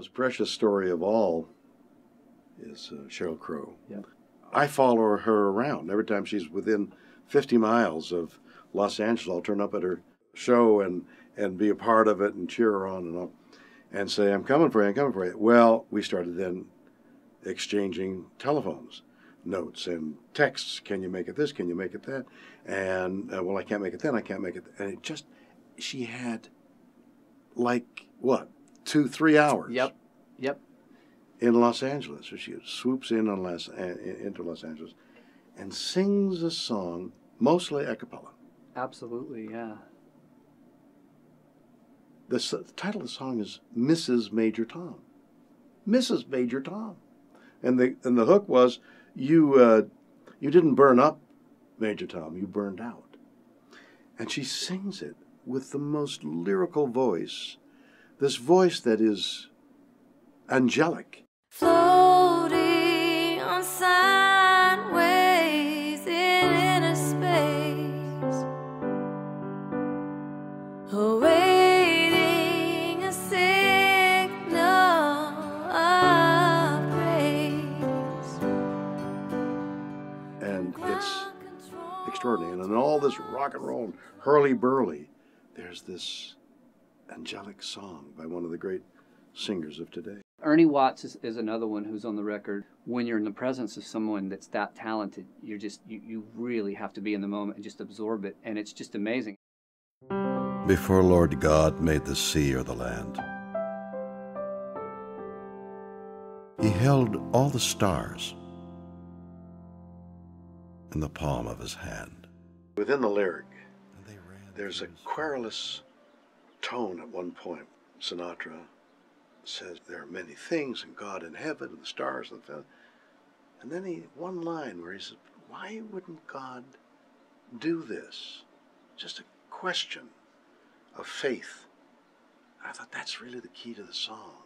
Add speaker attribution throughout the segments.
Speaker 1: most precious story of all is Sheryl Crow.
Speaker 2: Yep.
Speaker 1: I follow her around. Every time she's within 50 miles of Los Angeles, I'll turn up at her show and be a part of it and cheer her on and all, and say, I'm coming for you, I'm coming for you. Well, we started then exchanging telephones, notes and texts. Can you make it this? Can you make it that? And, well, I can't make it then, I can't make it. And it just, she had like, what, 2-3 hours?
Speaker 2: Yep.
Speaker 1: In Los Angeles. So she swoops in on into Los Angeles and sings a song, mostly a cappella.
Speaker 2: Absolutely, yeah.
Speaker 1: The title of the song is Mrs. Major Tom. Mrs. Major Tom. And the hook was, you didn't burn up, Major Tom, you burned out. And she sings it with the most lyrical voice, this voice that is angelic.
Speaker 3: Floating on sideways in inner space, awaiting a signal of praise.
Speaker 1: And it's extraordinary. And in all this rock and roll, hurly-burly, there's this angelic song by one of the great singers of today.
Speaker 2: Ernie Watts is another one who's on the record. When you're in the presence of someone that's that talented, you really have to be in the moment and just absorb it, and it's just amazing.
Speaker 4: Before Lord God made the sea or the land, he held all the stars in the palm of his hand.
Speaker 1: Within the lyric, there's a querulous tone at one point. Sinatra says there are many things, and God in heaven, and the stars, and then one line where he says, why wouldn't God do this? Just a question of faith. I thought that's really the key to the song.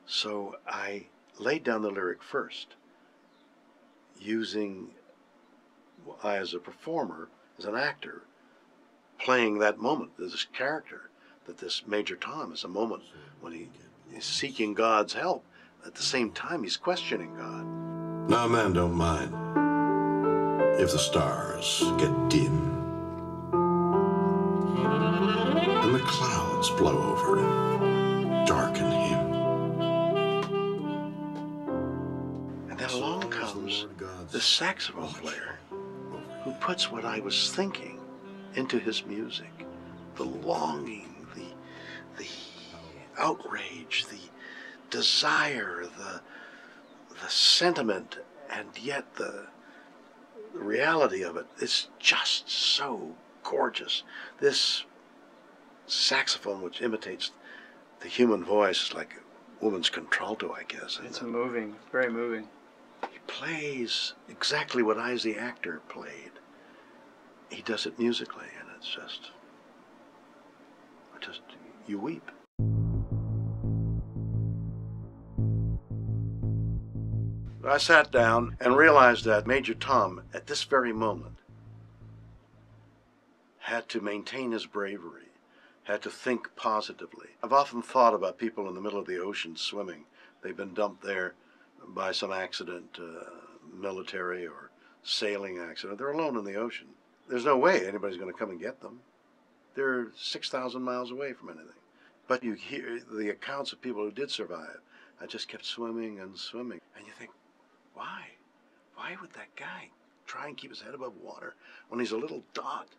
Speaker 1: So I laid down the lyric first, using I as a performer, as an actor, playing that moment, this character, that this Major Tom is a moment when he is seeking God's help. At the same time, he's questioning God.
Speaker 4: Now, man, don't mind if the stars get dim and the clouds blow over and darken him.
Speaker 1: And then along comes the saxophone player who puts what I was thinking into his music. The longing, the outrage, the desire, the sentiment, and yet the reality of it is just so gorgeous. This saxophone, which imitates the human voice, is like a woman's contralto, I guess.
Speaker 2: It's moving, very moving.
Speaker 1: He plays exactly what I, as the actor, played. He does it musically, and it's just you weep. I sat down and realized that Major Tom, at this very moment, had to maintain his bravery, had to think positively. I've often thought about people in the middle of the ocean swimming. They've been dumped there by some accident, military or sailing accident. They're alone in the ocean. There's no way anybody's going to come and get them. They're 6,000 miles away from anything. But you hear the accounts of people who did survive. I just kept swimming and swimming. And you think, why? Why would that guy try and keep his head above water when he's a little dot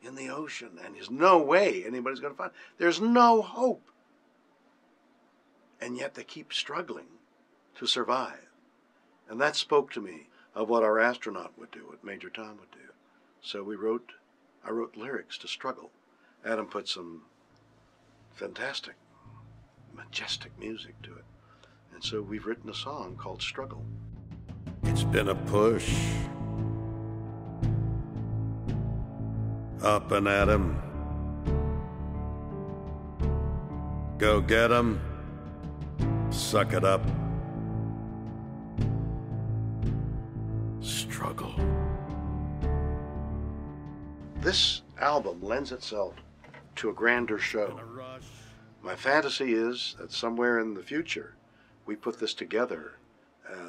Speaker 1: in the ocean and there's no way anybody's going to find him? There's no hope. And yet they keep struggling to survive. And that spoke to me of what our astronaut would do, what Major Tom would do. So I wrote lyrics to Struggle. Adam put some fantastic, majestic music to it. And so we've written a song called Struggle.
Speaker 4: It's been a push, up and at 'em, go get 'em, suck it up, struggle.
Speaker 1: This album lends itself to a grander show. My fantasy is that somewhere in the future we put this together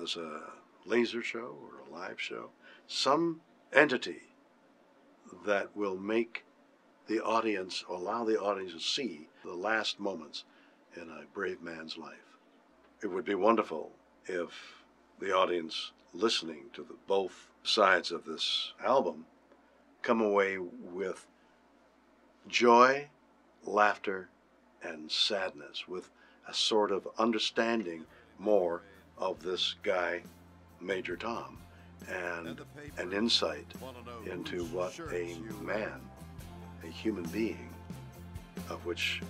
Speaker 1: as a laser show or a live show, some entity that will make the audience, or allow the audience to see the last moments in a brave man's life. It would be wonderful if the audience listening to both sides of this album come away with joy, laughter, and sadness, with a sort of understanding more of this guy, Major Tom, and an insight into what a man, a human being, of which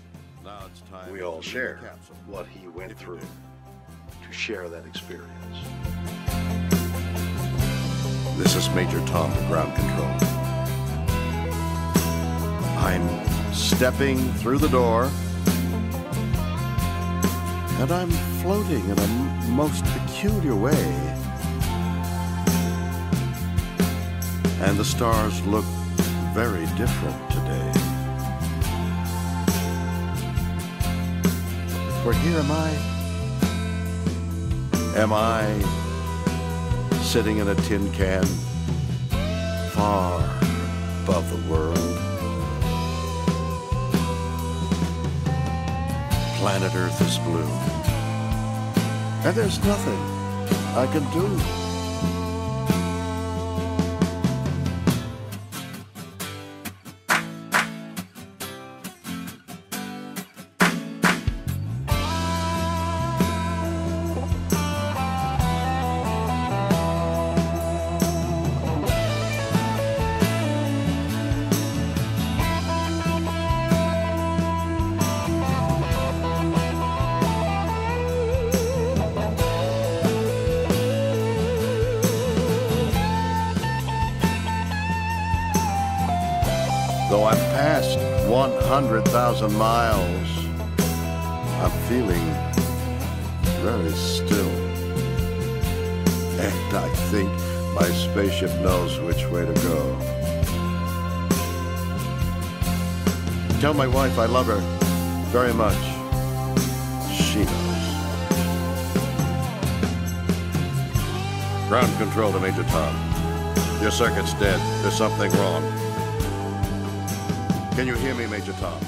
Speaker 1: we all share, what he went through to share that experience.
Speaker 5: This is Major Tom, the ground control. I'm stepping through the door, and I'm floating in a most peculiar way. And the stars look very different today. For here am I sitting in a tin can, far above the world. Planet Earth is blue, and there's nothing I can do. Though I've passed 100,000 miles, I'm feeling very still. And I think my spaceship knows which way to go. Tell my wife I love her very much. She knows. Ground control to Major Tom. Your circuit's dead. There's something wrong. Can you hear me, Major Tom?